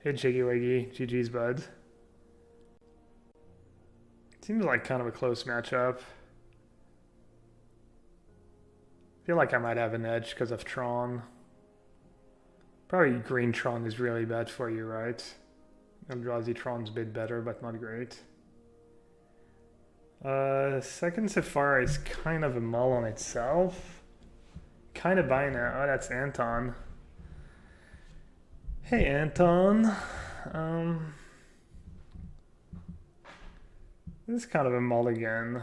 Hey, Jiggy Wiggy. GG's, bud. Seems like kind of a close matchup. Feel like I might have an edge because of Tron. Probably green Tron is really bad for you, right? Eldrazi Tron's a bit better, but not great. Second Sephara is kind of a mull on itself. Kind of buying it. Oh, that's Anton. Hey, Anton. This is kind of a mulligan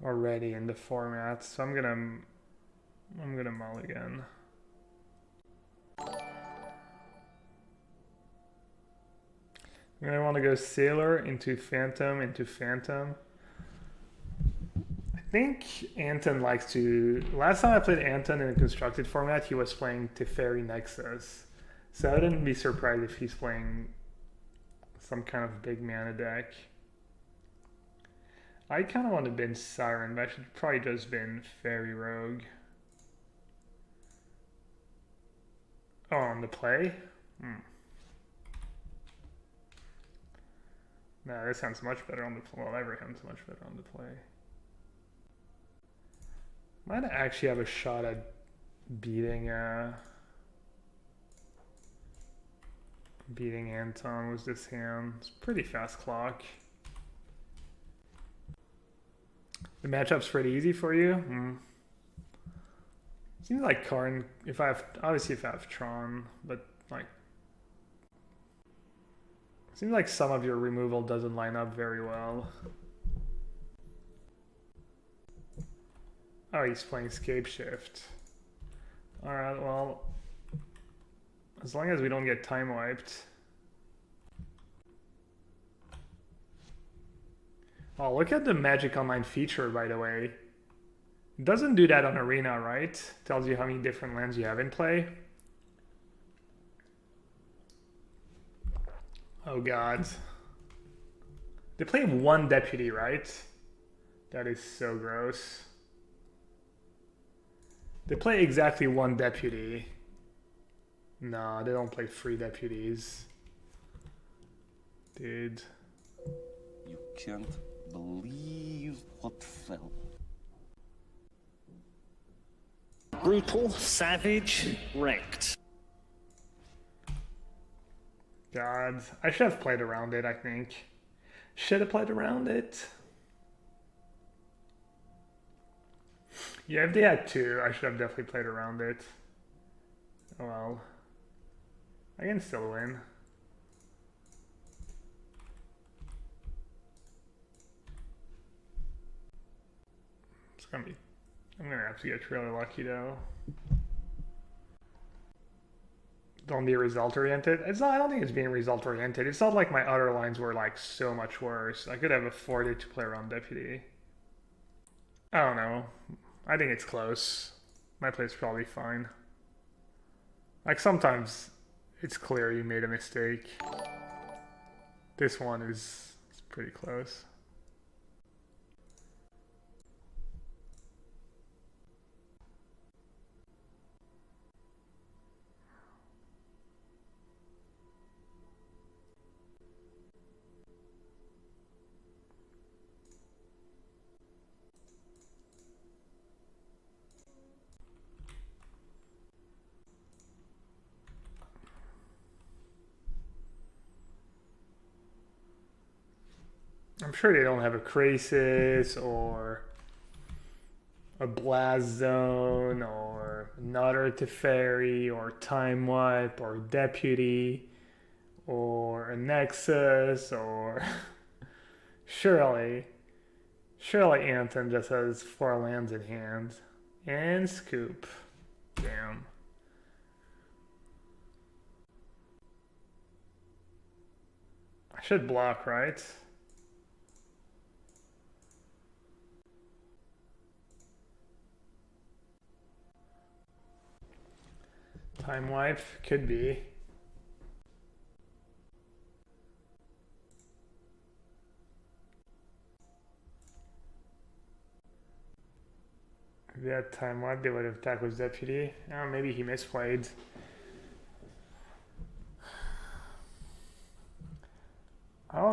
already in the format, so I'm gonna mulligan. I'm gonna want to go Sailor into Phantom into Phantom. I think Anton likes to. Last time I played Anton in a constructed format, he was playing Teferi Nexus, so I wouldn't be surprised if he's playing some kind of big mana deck. I kind of want to bin Siren, but I should probably just bin Fairy Rogue. Oh, on the play? No, this sounds much better on the play. Well, every hand's much better on the play. Might actually have a shot at beating Anton with this hand. It's pretty fast clock. The matchup's pretty easy for you. Seems like Karn, if I have Tron, but like, seems like some of your removal doesn't line up very well. Oh, he's playing Scape Shift. Alright, well, as long as we don't get time wiped. Oh, look at the Magic Online feature, by the way. It doesn't do that on Arena, right? Tells you how many different lands you have in play. Oh god. They play one deputy, right? That is so gross. They play exactly one deputy. No, they don't play 3 deputies. Dude. You can't believe what fell. Brutal, savage, wrecked. God, I should have played around it, I think. Should have played around it. Yeah, if they had 2, I should have definitely played around it. Oh well. I can still win. It's gonna be... I'm gonna have to get really lucky though. Don't be result oriented. It's not. I don't think it's being result oriented. It's not like my other lines were like so much worse. I could have afforded to play around deputy. I don't know. I think it's close. My play's probably fine. Like sometimes it's clear you made a mistake. This one is pretty close. I'm sure they don't have a Crisis or a Blast Zone or another Teferi or Time Wipe or Deputy or a Nexus or surely Anthem just has 4 lands in hand and Scoop. Damn. I should block, right? Time wipe could be. If they had time wipe, they would have attacked with deputy. Oh, maybe he misplayed.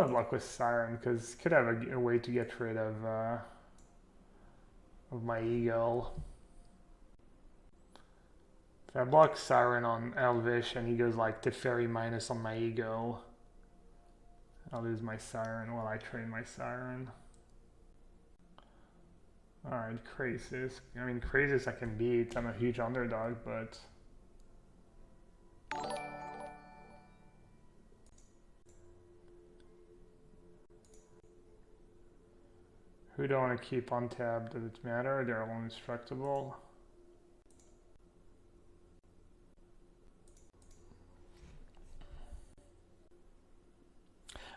want to block with Siren because could have a way to get rid of my eagle. If I block Siren on Elvish and he goes like Teferi minus on my ego, I'll lose my Siren while I train my Siren. Alright, Krasis. I mean, Krasis I can beat. I'm a huge underdog, but... Who do I want to keep untapped? Does it matter? They're all indestructible.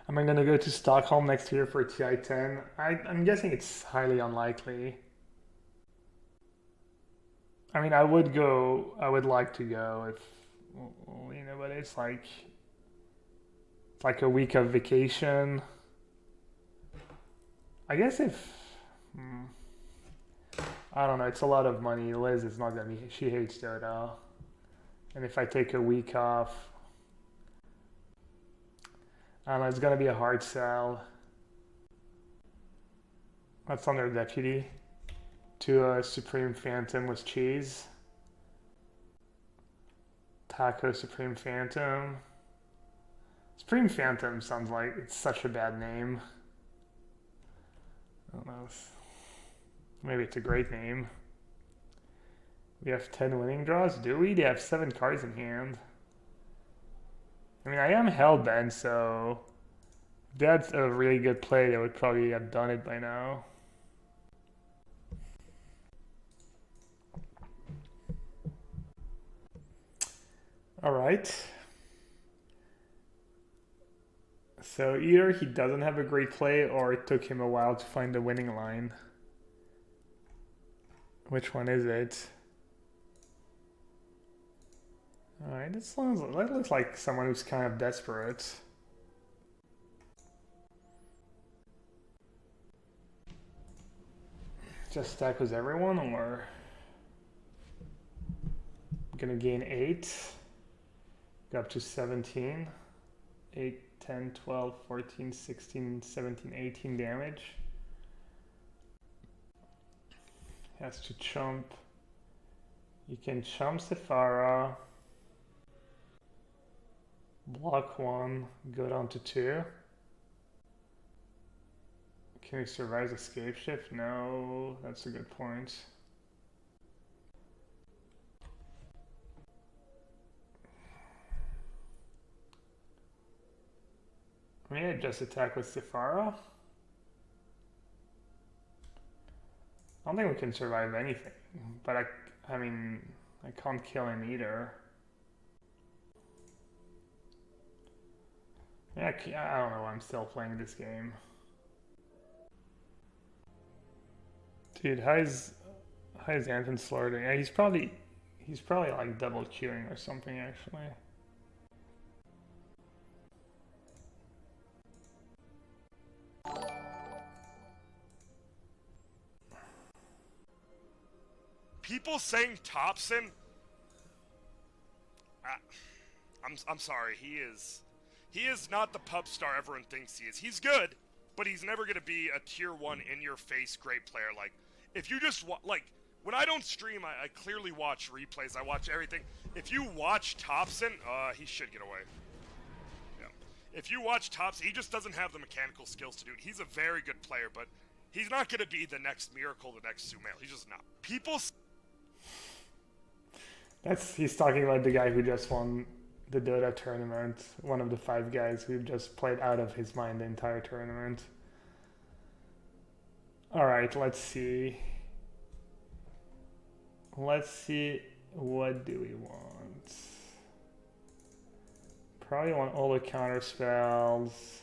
Am I going to go to Stockholm next year for TI-10? I'm guessing it's highly unlikely. I mean, I would like to go if, you know, but it's like a week of vacation. I guess if, I don't know, it's a lot of money. Liz is not going to be, she hates Dota. And if I take a week off, I don't know, it's gonna be a hard sell. That's under Deputy. To a Supreme Phantom with cheese. Taco Supreme Phantom. Supreme Phantom sounds like it's such a bad name. I don't know. Maybe it's a great name. We have 10 winning draws, do we? They have 7 cards in hand. I mean, I am hellbent, so if that's a really good play, they would probably have done it by now. All right. So either he doesn't have a great play or it took him a while to find the winning line. Which one is it? Alright, that looks like someone who's kind of desperate. Just stack with everyone, or gonna gain 8, go up to 17, 8, 10, 12, 14, 16, 17, 18 damage. Has to chump. You can chump Sephara. Block 1, go down to 2. Can he survive escape shift? No, that's a good point. May I just attack with Sephara? I don't think we can survive anything, but I mean, I can't kill him either. Yeah, I don't know why I'm still playing this game. Dude, how is Anton Slaughter? Yeah, he's probably like double queuing or something actually. People saying Thompson, I'm sorry, he is not the pub star everyone thinks he is. He's good, but he's never going to be a tier 1 in-your-face great player. Like, if you just, like, when I don't stream, I clearly watch replays, I watch everything. If you watch Thompson, he should get away. Yeah. If you watch Thompson, he just doesn't have the mechanical skills to do it. He's a very good player, but he's not going to be the next Miracle, the next Sumail. He's just not. People... He's talking about the guy who just won the Dota tournament, one of the 5 guys who just played out of his mind the entire tournament. Alright, let's see. Let's see, what do we want? Probably want all the counter spells.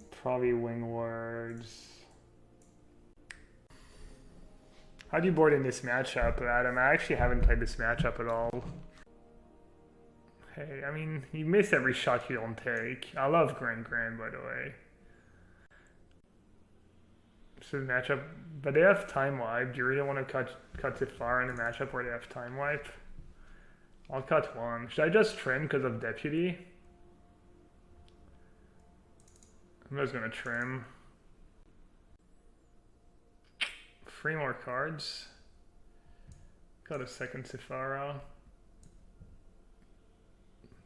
Probably wing words. How do you board in this matchup, Adam? I actually haven't played this matchup at all. Hey, I mean, you miss every shot you don't take. I love Grand, by the way. So the matchup, but they have time wipe. Do you really want to cut it far in a matchup where they have time wipe? I'll cut 1. Should I just trim because of Deputy? I'm just gonna trim. 3 more cards. Got a second Sephara.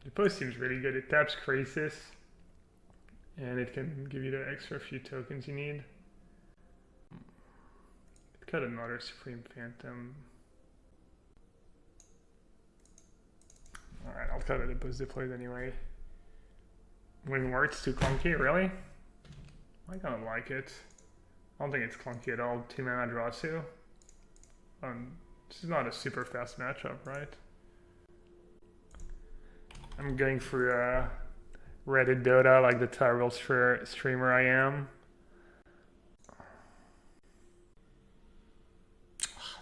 The post seems really good. It taps Crisis, and it can give you the extra few tokens you need. Got another Supreme Phantom. Alright, I'll cut it at post deployed anyway. Wingwart's too clunky, really? I kind of like it. I don't think it's clunky at all. 2 mana draw 2. This is not a super fast matchup, right? I'm going for Reddit Dota like the terrible streamer I am.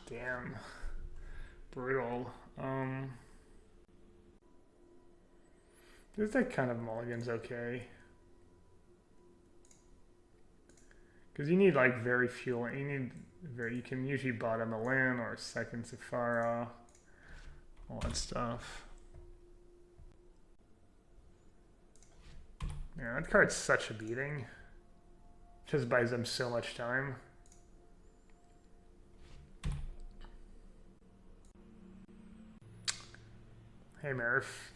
Damn. Brutal. This deck kind of mulligans okay. Because you need like very few, you can usually bottom a land or a second Sephara, all that stuff. Yeah, that card's such a beating. Just buys them so much time. Hey Murph.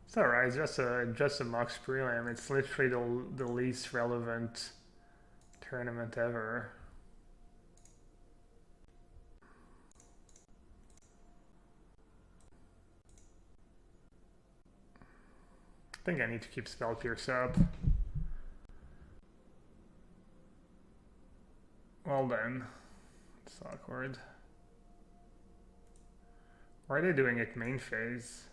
It's alright, it's just a Mox Prelim. It's literally the least relevant tournament ever. I think I need to keep Spell Pierce up. Well then. It's awkward. Why are they doing it main phase?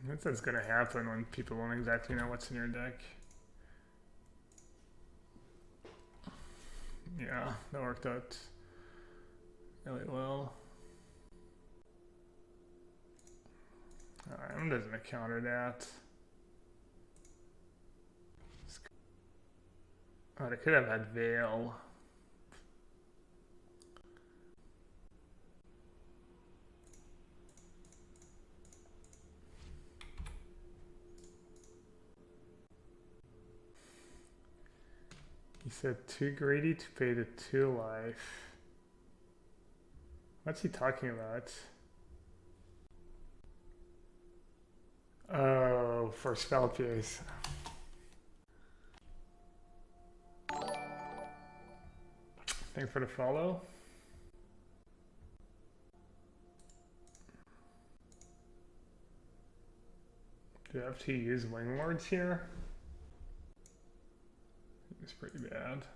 That's what's gonna happen when people don't exactly know what's in your deck. Yeah, that worked out really well. Alright, I'm just gonna counter that. Oh, they could have had Veil. He said too greedy to pay the 2 life. What's he talking about? Oh, for spell pierce. Thanks for the follow. Do I have to use Wing Lords here? It's pretty bad.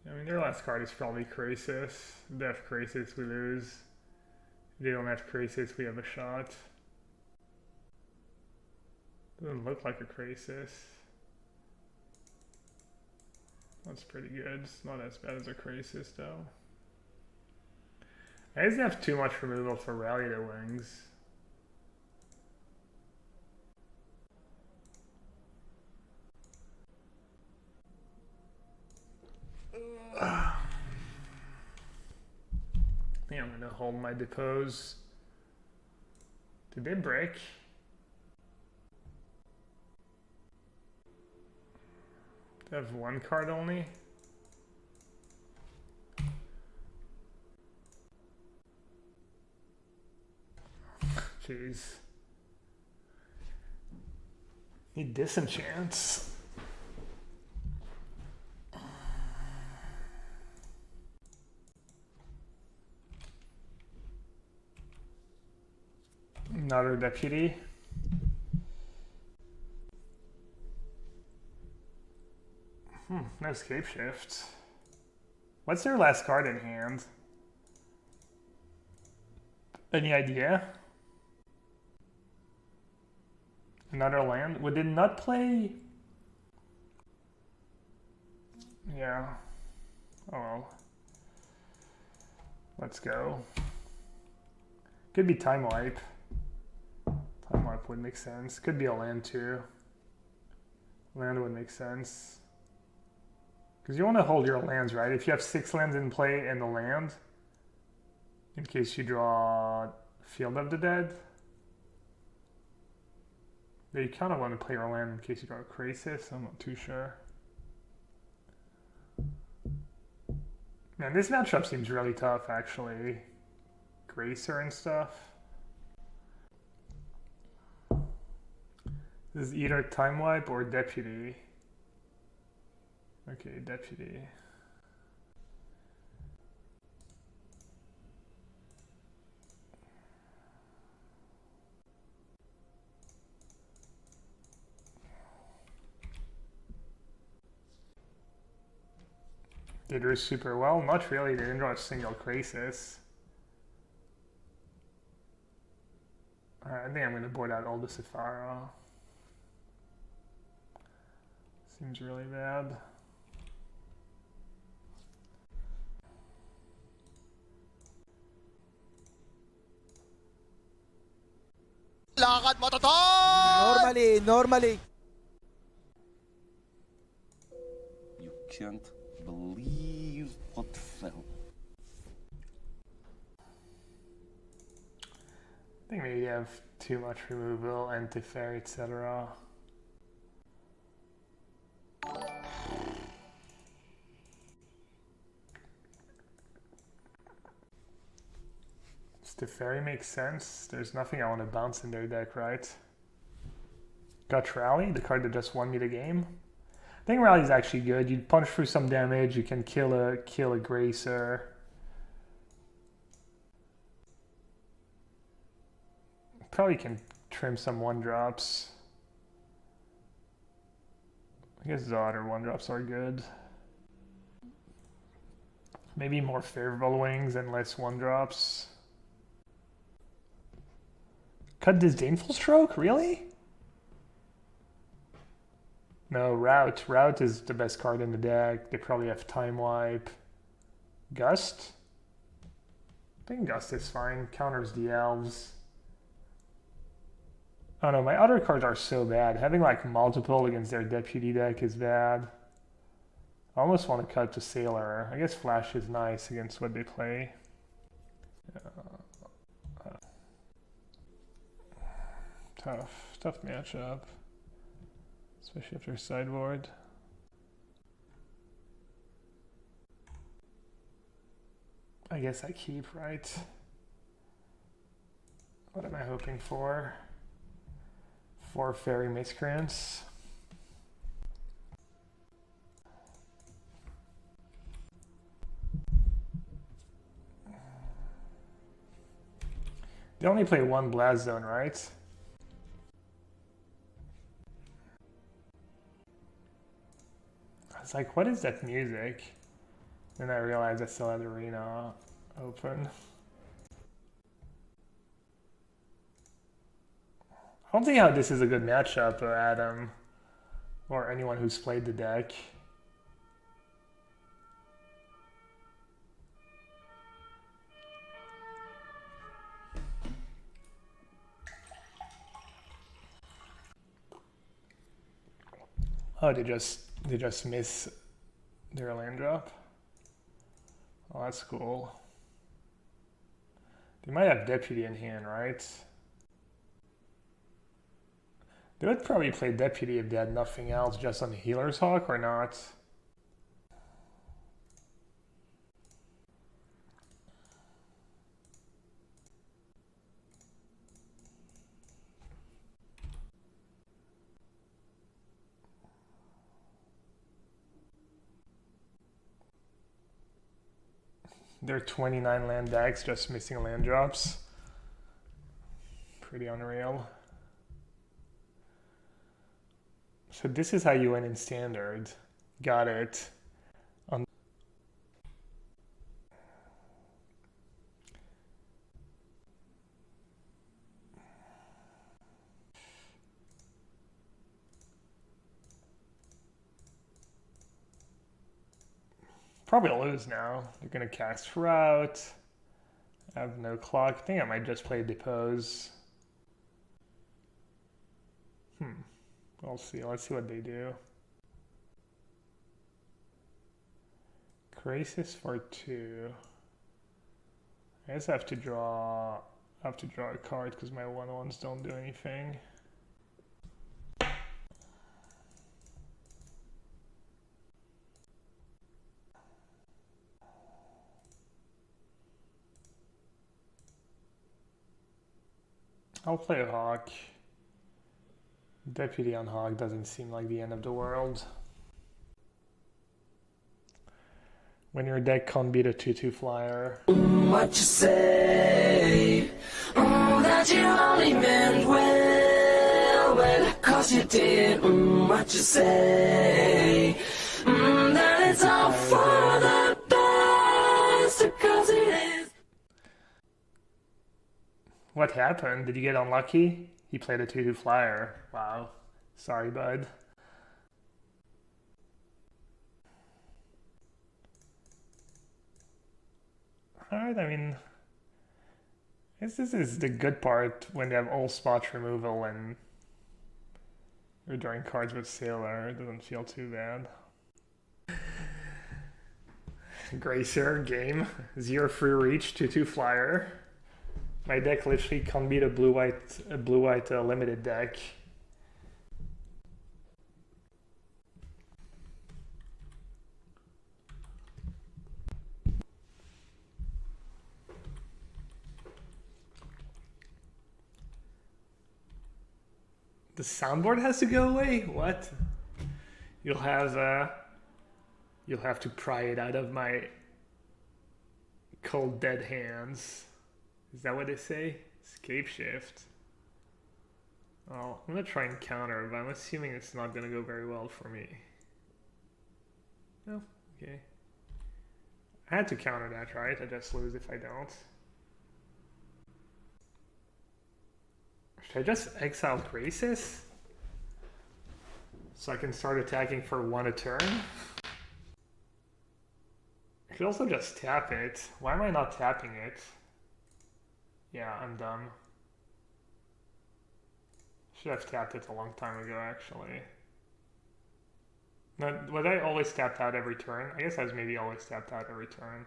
I mean, their last card is probably Crisis. If they have Crisis, we lose. If they don't have Crisis, we have a shot. Doesn't look like a Crisis. That's pretty good. It's not as bad as a Crisis, though. I just have too much removal for Rally the Wings. I think I'm gonna hold my depose. Did they break? They have 1 card only? Jeez. Need disenchants. Another deputy. No escape shift. What's their last card in hand? Any idea? Another land? We did not play. Yeah. Oh well. Let's go. Could be time wipe. Time wipe would make sense. Could be a land too. Land would make sense. Because you want to hold your lands, right? If you have 6 lands in play and a land, In case you draw Field of the Dead. But you kind of want to play your land in case you draw Crisis. I'm not too sure. Man, this matchup seems really tough, actually. Gracer and stuff. This is either Time Wipe or Deputy. Okay, Deputy. They drew super well. Not really, they didn't draw a single Crisis. Alright, I think I'm going to board out all the Sephara. Seems really bad. Lakad mo, Normally, normally. You can't believe what fell. I think maybe you have too much removal, anti-fair, etc. Teferi makes sense. There's nothing I want to bounce in their deck, right? Gut Rally, the card that just won me the game. I think Rally is actually good. You punch through some damage, you can kill a Gracer. Probably can trim some 1-drops. I guess Zod or 1-drops are good. Maybe more favorable wings and less 1-drops. Cut Disdainful Stroke? Really? No, Route. Route is the best card in the deck. They probably have Time Wipe. Gust? I think Gust is fine. Counters the Elves. Oh no, my other cards are so bad. Having like multiple against their Deputy deck is bad. I almost want to cut to Sailor. I guess Flash is nice against what they play. Tough matchup. Especially after sideboard. I guess I keep, right? What am I hoping for? 4 Fairy Miscreants. They only play 1 Blast Zone, right? I was like, what is that music? Then I realized I still had Arena open. I don't think how this is a good matchup, Adam, or anyone who's played the deck. Oh, they just miss their land drop. Oh, that's cool. They might have Deputy in hand, right? They would probably play Deputy if they had nothing else, just on Healer's Hawk, or not? They're 29 land decks, just missing land drops. Pretty unreal. So this is how you win in Standard. Got it. Probably lose now. They're gonna cast Route. I have no clock. I think I might just play Depose. We'll see. Let's see what they do. Crisis for 2. I guess I have to draw a card because my 1/1s don't do anything. I'll play a Hawk. Deputy on Hawk doesn't seem like the end of the world. When your deck can't beat a 2/2 flyer. What you say? That you only meant well, 'cause you did. What you say? That it's all for the best, 'cause it is. What happened? Did you get unlucky? He played a 2/2 flyer. Wow. Sorry, bud. Alright, I mean, I guess this is the good part when they have all spot removal and you're drawing cards with Sailor. It doesn't feel too bad. Gracer, game. 0 free reach, 2/2 flyer. My deck literally can't beat a blue-white limited deck. The soundboard has to go away? What? You'll have to pry it out of my cold dead hands. Is that what they say? Escape shift. Well, I'm gonna try and counter, but I'm assuming it's not gonna go very well for me. Oh, okay. I had to counter that, right? I just lose if I don't. Should I just exile Graces? So I can start attacking for 1 a turn? I could also just tap it. Why am I not tapping it? Yeah, I'm dumb. Should have tapped it a long time ago, actually. No, was I always tapped out every turn? I guess I was maybe always tapped out every turn.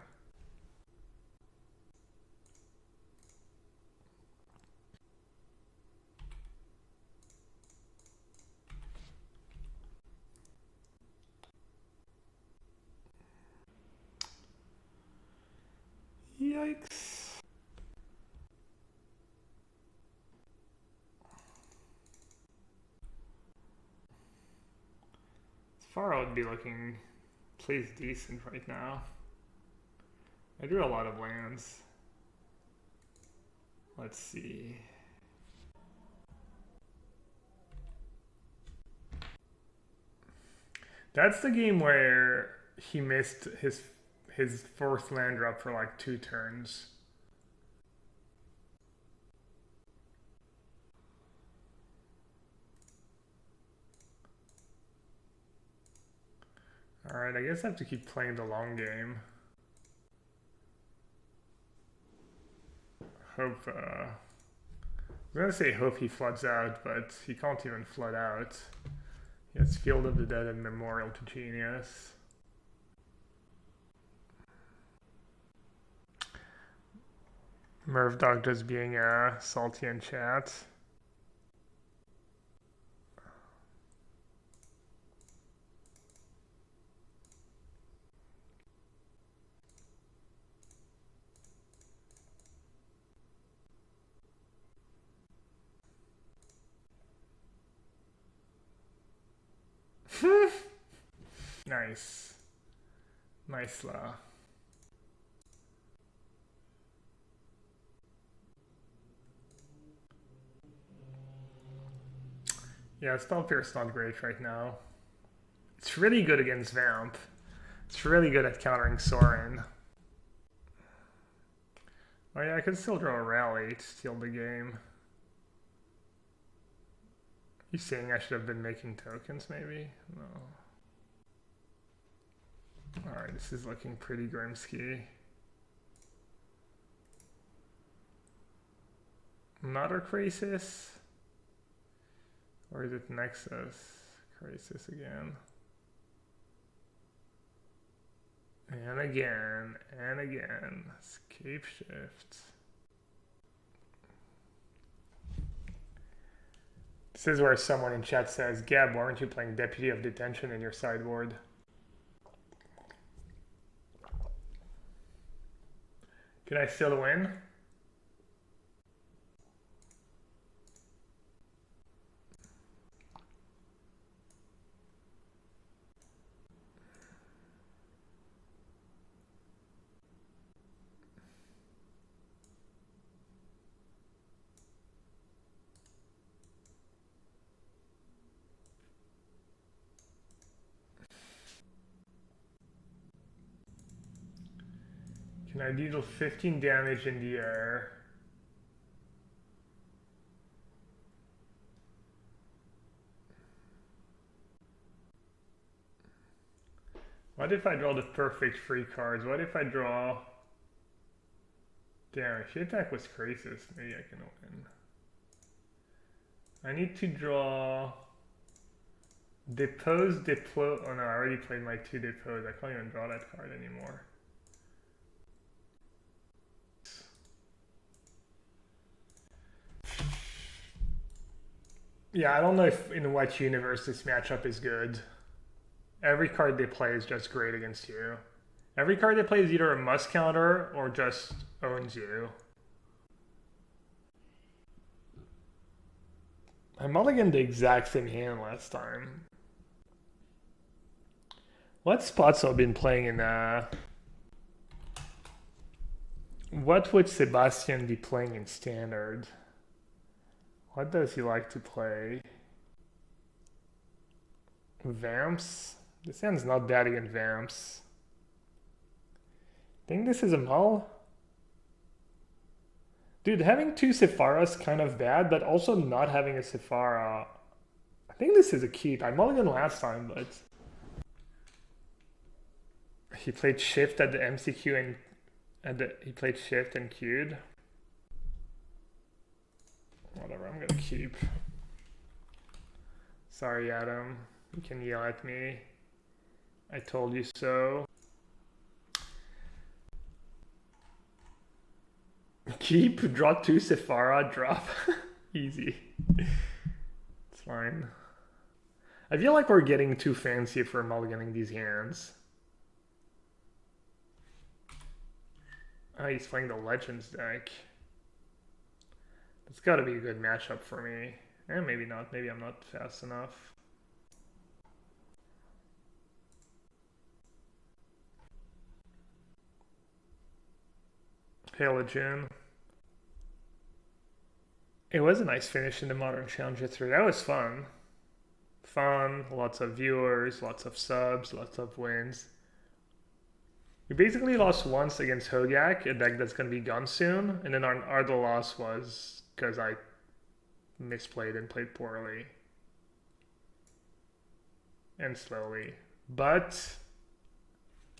Yikes. Far would be looking plays decent right now. I drew a lot of lands. Let's see. That's the game where he missed his 4th land drop for like 2 turns. Alright, I guess I have to keep playing the long game. Hope, I'm gonna say hope he floods out, but he can't even flood out. He has Field of the Dead and Memorial to Genius. Merv Dog just being salty in chat. Nice. Nice la. Yeah, Spellpierce's not great right now. It's really good against Vamp. It's really good at countering Sorin. Oh yeah, I could still draw a rally to steal the game. You saying I should have been making tokens, maybe? No. Alright, this is looking pretty grimsky. Another Crisis? Or is it Nexus? Crisis again. And again, and again. Escape shift. This is where someone in chat says, Gab, why aren't you playing Deputy of Detention in your sideboard? Can I still win? Can I deal 15 damage in the air? What if I draw the perfect free cards? What if I draw... Damn, if she attack was crisis, maybe I can win. I need to draw... Depose, Deplo... Oh no, I already played my 2 Depose. I can't even draw that card anymore. Yeah, I don't know if in what universe this matchup is good. Every card they play is just great against you. Every card they play is either a must counter or just owns you. I mulliganed the exact same hand last time. What spots have I been playing in What would Sebastian be playing in Standard? What does he like to play? Vamps? This hand's not bad against Vamps. Think this is a mull? Dude, having 2 Sephiroth's kind of bad, but also not having a Sephara. I think this is a keep. I mulliganed last time, but... He played shift at the MCQ and... he played shift and queued. Whatever, I'm gonna keep. Sorry, Adam. You can yell at me. I told you so. Keep, draw 2 Sephara, drop. Easy. It's fine. I feel like we're getting too fancy for mulliganing these hands. Oh, he's playing the Legends deck. It's gotta be a good matchup for me. Eh, maybe not. Maybe I'm not fast enough. Halogen. It was a nice finish in the Modern Challenger 3. That was fun. Fun, lots of viewers, lots of subs, lots of wins. We basically lost once against Hogak, a deck that's going to be gone soon, and then our other loss was because I misplayed and played poorly. And slowly. But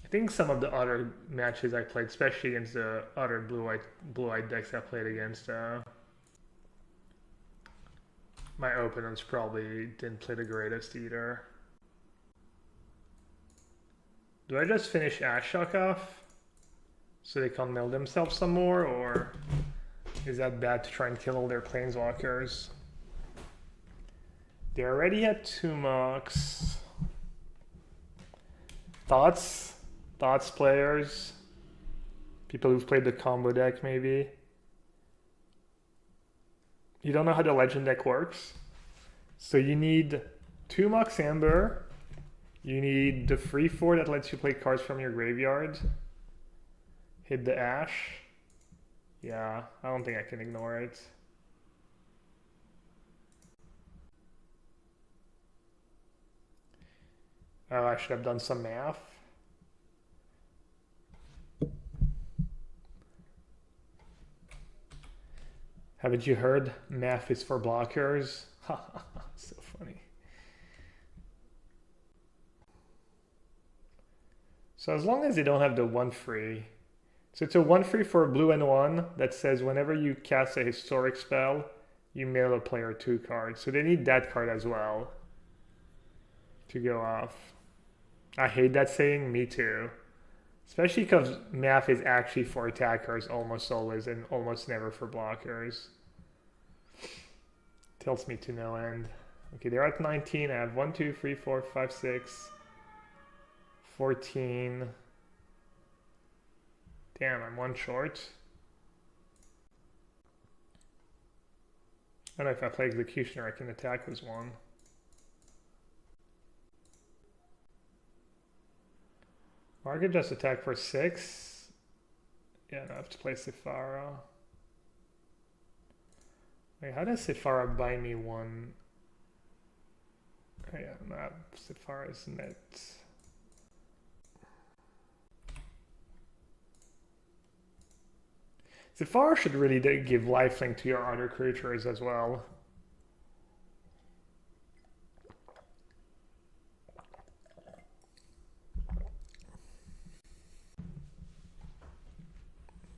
I think some of the other matches I played, especially against the other blue-white decks I played against, my opponents probably didn't play the greatest either. Do I just finish Ashok off so they can mill themselves some more, or is that bad to try and kill all their planeswalkers? They already had 2 mocks. Thoughts? Thoughts, players? People who've played the combo deck, maybe? You don't know how the legend deck works? So you need 2 Mox Amber. You need the free 4 that lets you play cards from your graveyard. Hit the Ash. Yeah, I don't think I can ignore it. Oh, I should have done some math. Haven't you heard? Math is for blockers. So funny. So as long as they don't have the 1 free. So it's a 1 free for a blue and 1 that says whenever you cast a historic spell, you mail a player 2 cards. So they need that card as well to go off. I hate that saying, me too. Especially because math is actually for attackers almost always and almost never for blockers. Tilts me to no end. Okay, they're at 19. I have 1, 2, 3, 4, 5, 6, 14. Damn, I'm one short. I don't know if I play Executioner, I can attack with one. Or I could just attack for 6. Yeah, no, I have to play Sephara. Wait, how does Sephara buy me one? Oh, yeah, no, Sephara's net. Sephara should really give lifelink to your other creatures as well.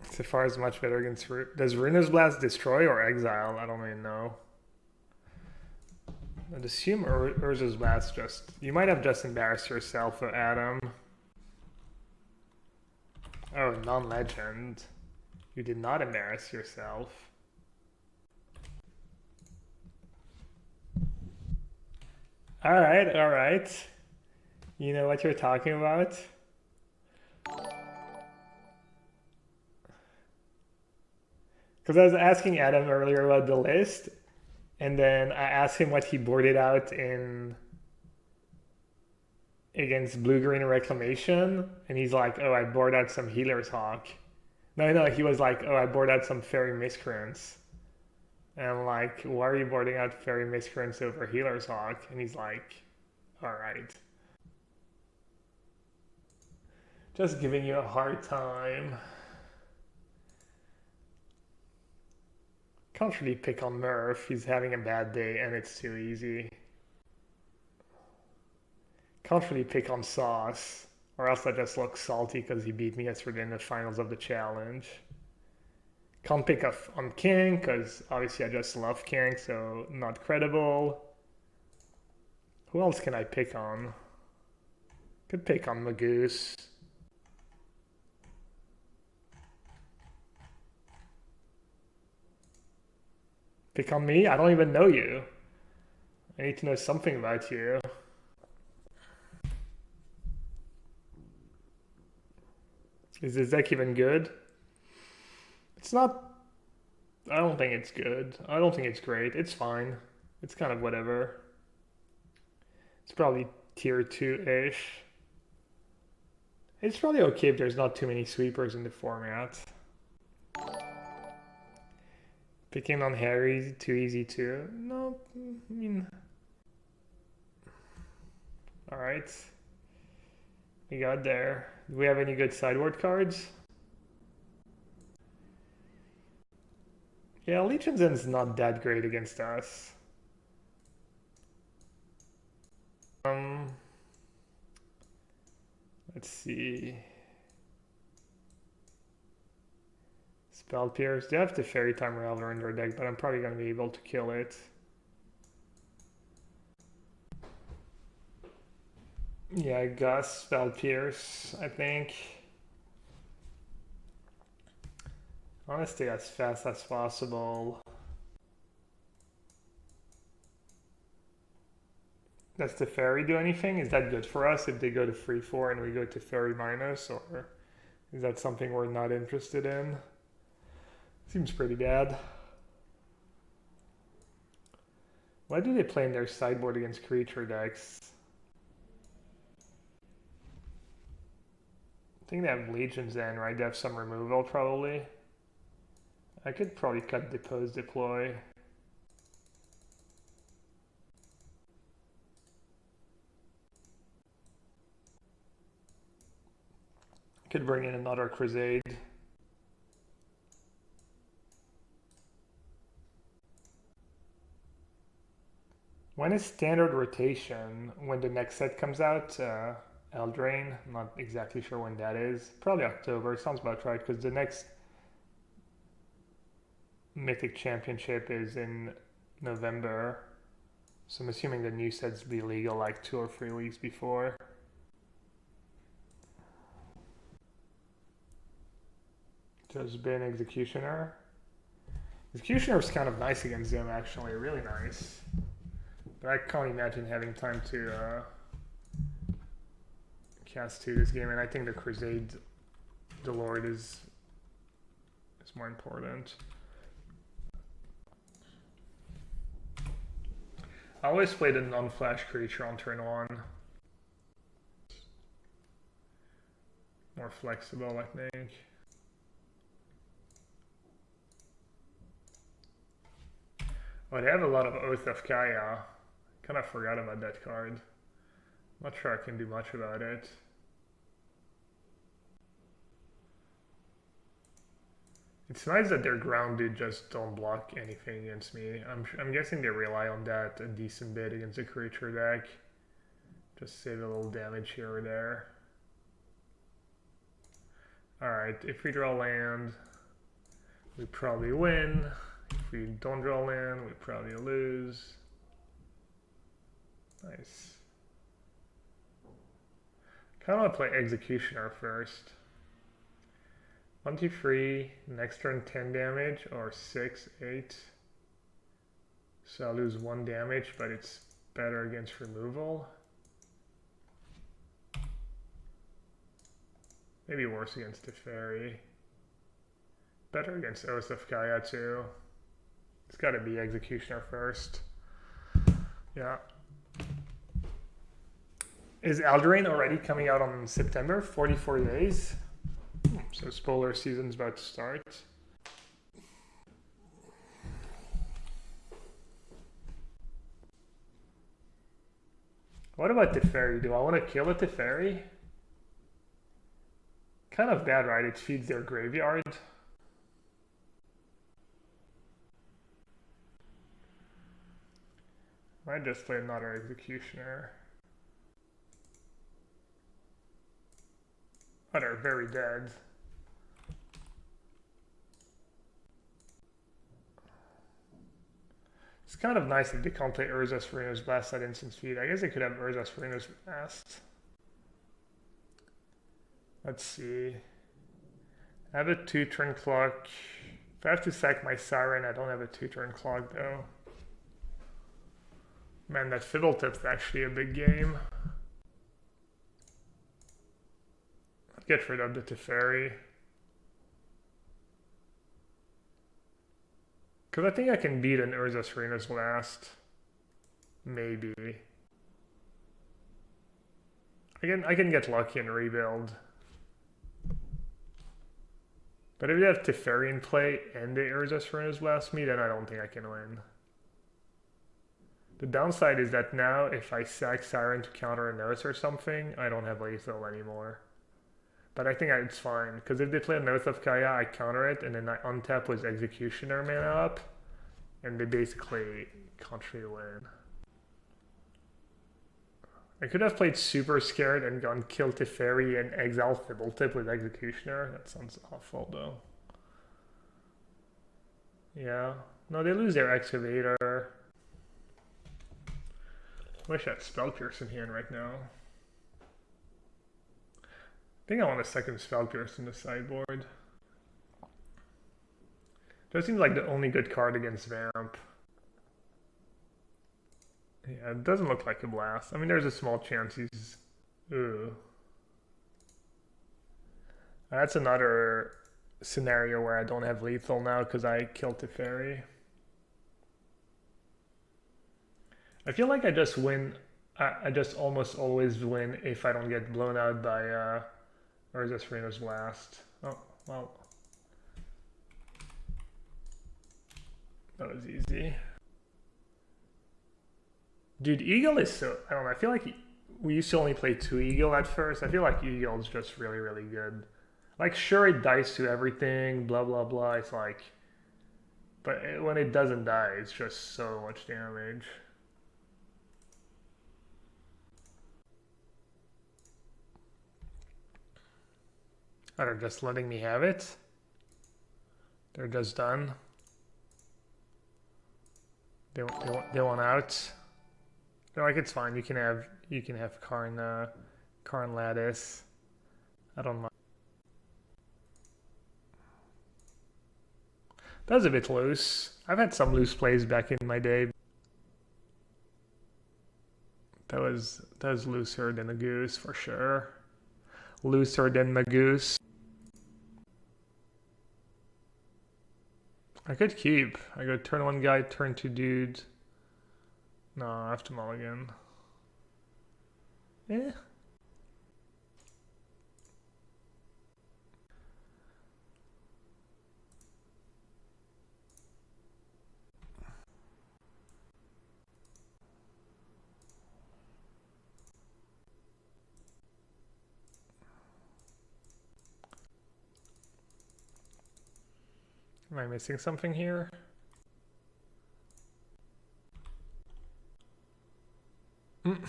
Sephara is much better against... Does Ruinous Blast destroy or exile? I don't even know. I'd assume Urza's Blast just... You might have just embarrassed yourself, Adam. Oh, non-legend. You did not embarrass yourself. Alright, alright. You know what you're talking about? Because I was asking Adam earlier about the list, and then I asked him what he boarded out in against Blue-Green Reclamation, and he's like, oh, I boarded out some Healer's Hawk. No, he was like, oh, I boarded out some Fairy Miscreants. And I'm like, why are you boarding out Fairy Miscreants over Healer's Hawk? And he's like, alright. Just giving you a hard time. Can't really pick on Murph, he's having a bad day and it's too easy. Can't really pick on Sauce, or else I just look salty because he beat me yesterday in the finals of the challenge. Can't pick up on King, because obviously I just love King, so not credible. Who else can I pick on? Could pick on Magoose. Pick on me? I don't even know you. I need to know something about you. Is this deck even good? It's not... I don't think it's good. I don't think it's great. It's fine. It's kind of whatever. It's probably tier 2-ish. It's probably okay if there's not too many sweepers in the format. Picking on Harry, too easy too. No, I mean... Alright. We got there. Do we have any good sideboard cards? Yeah, Legion's End's not that great against us. Let's see. Spell Pierce. They have the Fairy Time Raveler in their deck, but I'm probably going to be able to kill it. Yeah, Gus, Spell Pierce, I think. I want to stay as fast as possible. Does the Fairy do anything? Is that good for us if they go to 3-4 and we go to Fairy minus, or is that something we're not interested in? Seems pretty bad. Why do they play in their sideboard against creature decks? I think they have Legion's End, right? They have some removal, probably. I could probably cut Depose Deploy. Could bring in another Crusade. When is standard rotation? When the next set comes out? Eldraine? I'm not exactly sure when that is. Probably October. Sounds about right, because the next Mythic Championship is in November. So I'm assuming the new sets will be legal like 2 or 3 weeks before. Just Bane Executioner. Executioner is kind of nice against them, actually, really nice. But I can't imagine having time to cast 2 this game, and I think the Crusade, the Lord is more important. I always play the non-flash creature on turn 1. More flexible, I think. Oh, they have a lot of Oath of Kaya. Kind of forgot about that card. Not sure I can do much about it. It's nice that their ground dude just don't block anything against me. I'm guessing they rely on that a decent bit against a creature deck. Just save a little damage here or there. Alright, if we draw land, we probably win. If we don't draw land, we probably lose. Nice. Kind of want to play Executioner first. 1, 2, 3, next turn 10 damage, or 6, 8. So I lose 1 damage, but it's better against removal. Maybe worse against Teferi. Better against Oath of Kaya too. It's gotta be Executioner first. Yeah. Is Eldraine already coming out on September? 44 days? So spoiler season's about to start. What about Teferi? Do I want to kill a Teferi? Kind of bad, right? It feeds their graveyard. Might just play another Executioner. Oh, they're very dead. It's kind of nice if they can't play Urza's Serena's Blast at instant speed. I guess they could have Urza's Serena's Blast. Let's see. I have a 2-turn clock. If I have to sack my Siren, I don't have a 2-turn clock though. Man, that Fiddle Tip's actually a big game. I'll get rid of the Teferi. Because I think I can beat an Urza Serena's Blast. Maybe. I can get lucky and rebuild. But if they have Teferi in play and the Urza Serena's Blast me, then I don't think I can win. The downside is that now, if I sack Siren to counter a Oath or something, I don't have lethal anymore. But I think it's fine, because if they play an Oath of Kaya, I counter it, and then I untap with Executioner mana up, and they basically can't really win. I could have played super scared and gone kill Teferi and exile Thibbaltip with Executioner. That sounds awful though. Yeah. No, they lose their Excavator. Wish I had Spell Pierce in hand right now. I think I want a second Spell Pierce in the sideboard. That seems like the only good card against Vamp. Yeah, it doesn't look like a blast. I mean, there's a small chance he's... Ooh. That's another scenario where I don't have lethal now because I killed Teferi. I feel like I just win... I just almost always win if I don't get blown out by Urza Serena's Blast. Oh, well. That was easy. Dude, Eagle is so... I don't know, I feel like we used to only play 2 Eagle at first. I feel like Eagle is just really, really good. Like, sure, it dies to everything, blah, blah, blah. It's like... But when it doesn't die, it's just so much damage. Oh, they're just letting me have it? They're just done? They want out? They're like, it's fine. You can have Karn Lattice. I don't mind. That was a bit loose. I've had some loose plays back in my day. That was looser than a goose for sure. Looser than my goose. I could keep. I go turn one guy, turn two dude. No, I have to mulligan. Eh. Am I missing something here? Alright,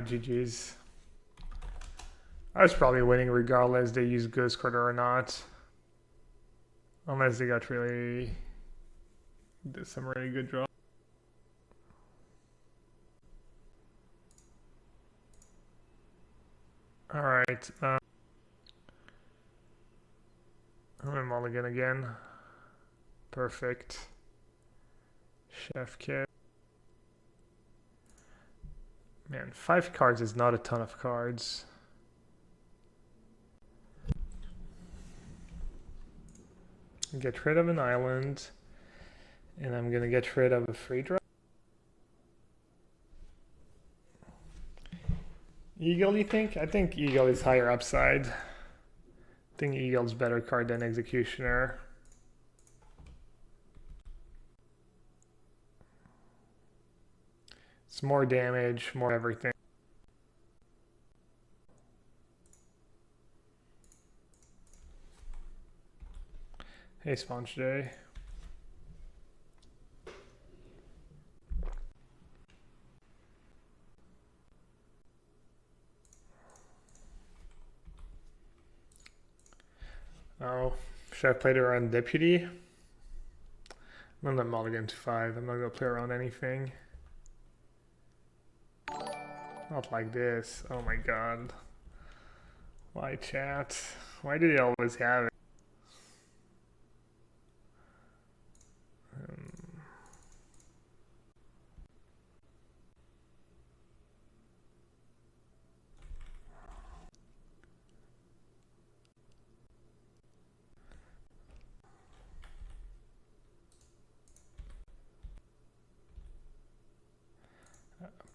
GG's. I was probably winning regardless they used Ghost Quarter or not. Unless they got really... did some really good draw. Alright, I'm gonna mulligan again. Perfect. Chef kit. Man, 5 cards is not a ton of cards. Get rid of an island. And I'm gonna get rid of a free draw. Eagle, you think? I think Eagle is higher upside. I think Eagle's better card than Executioner. It's more damage, more everything. Hey, Sponge Day. Oh, should I play it around Deputy? I'm gonna let mulligan to 5. I'm not gonna play around anything. Not like this. Oh my god. Why, chat? Why do they always have it?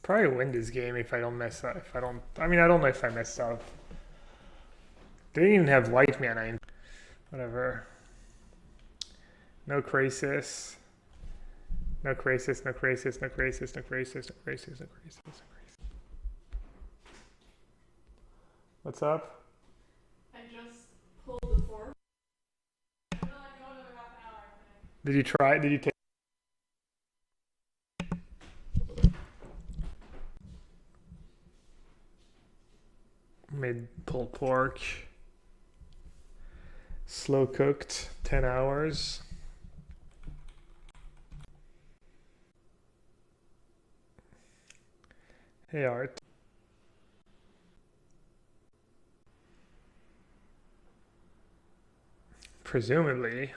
Probably win this game if I don't mess up. If I don't, I mean, I don't know if I messed up. They didn't even have white mana. Whatever. No Crisis. No Crisis, no Crisis, no Crisis, no Crisis, no Crisis, no Crisis, no Crisis. What's up? I just pulled the 4. I feel like go another half an hour, I think. Did you try? Did you take? Made pulled pork. Slow cooked, 10 hours. Hey, Art. Presumably.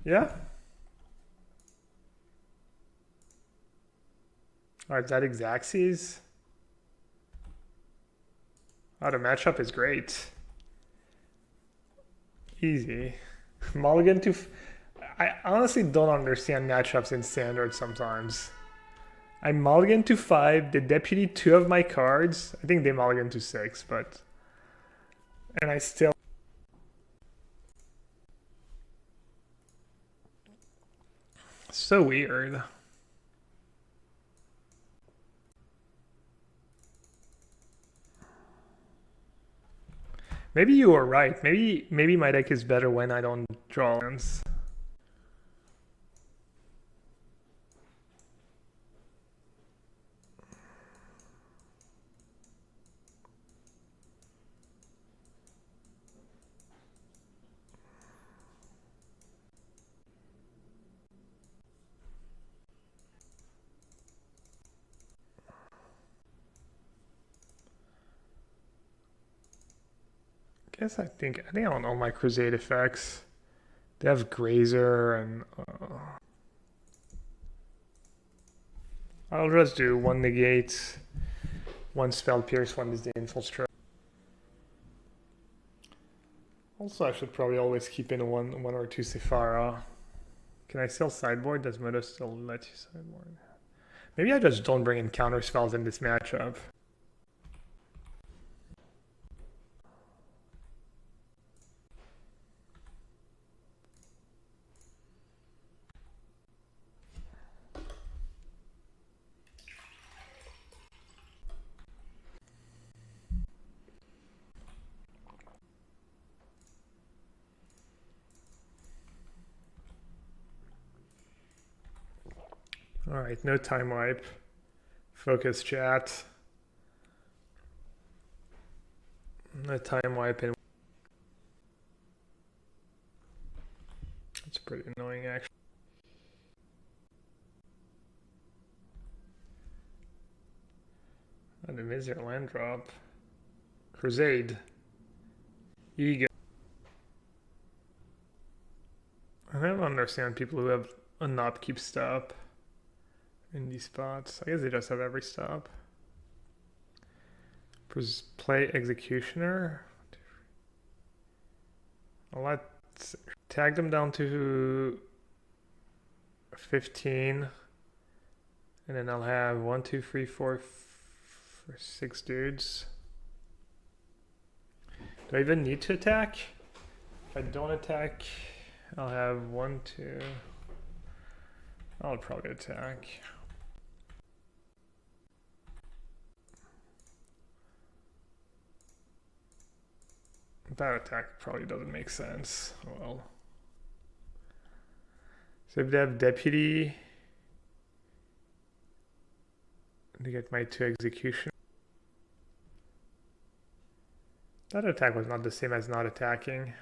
Yeah. Alright, that Xaxes. Oh, the matchup is great. Easy. Mulligan to... I honestly don't understand matchups in Standard sometimes. I mulligan to 5, the Deputy 2 of my cards. I think they mulligan to 6, but... And I still... So weird. Maybe you were right. Maybe my deck is better when I don't draw lands. guess I think I want all my Crusade effects. They have Grazer and I'll just do 1 negate, 1 spell pierce, 1 disdain infiltrate. Also, I should probably always keep in one or 2 Sephara. Can I still sideboard? Does Moto still let you sideboard? Maybe I just don't bring in counter spells in this matchup. Alright, no time wipe. Focus chat. No time wipe in. That's pretty annoying actually. And a Miser land drop. Crusade. Ego. I don't understand people who have a not keep stop in these spots. I guess they just have every stop. Play Executioner. I'll let tag them down to 15. And then I'll have 1, 2, 3, 4, 6 dudes. Do I even need to attack? If I don't attack, I'll have 1, 2. I'll probably attack. That attack probably doesn't make sense. Oh well. So if they have Deputy to get my 2 execution. That attack was not the same as not attacking.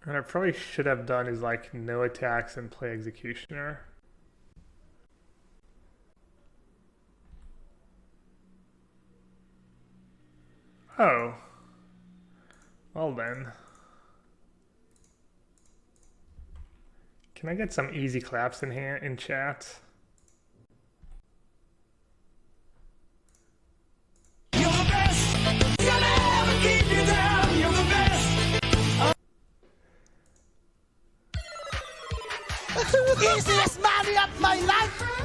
What I probably should have done is like no attacks and play Executioner. Oh. Well then. Can I get some easy claps in here in chat? You're the best. You'll never keep you down. You're the best. Easiest money of my life.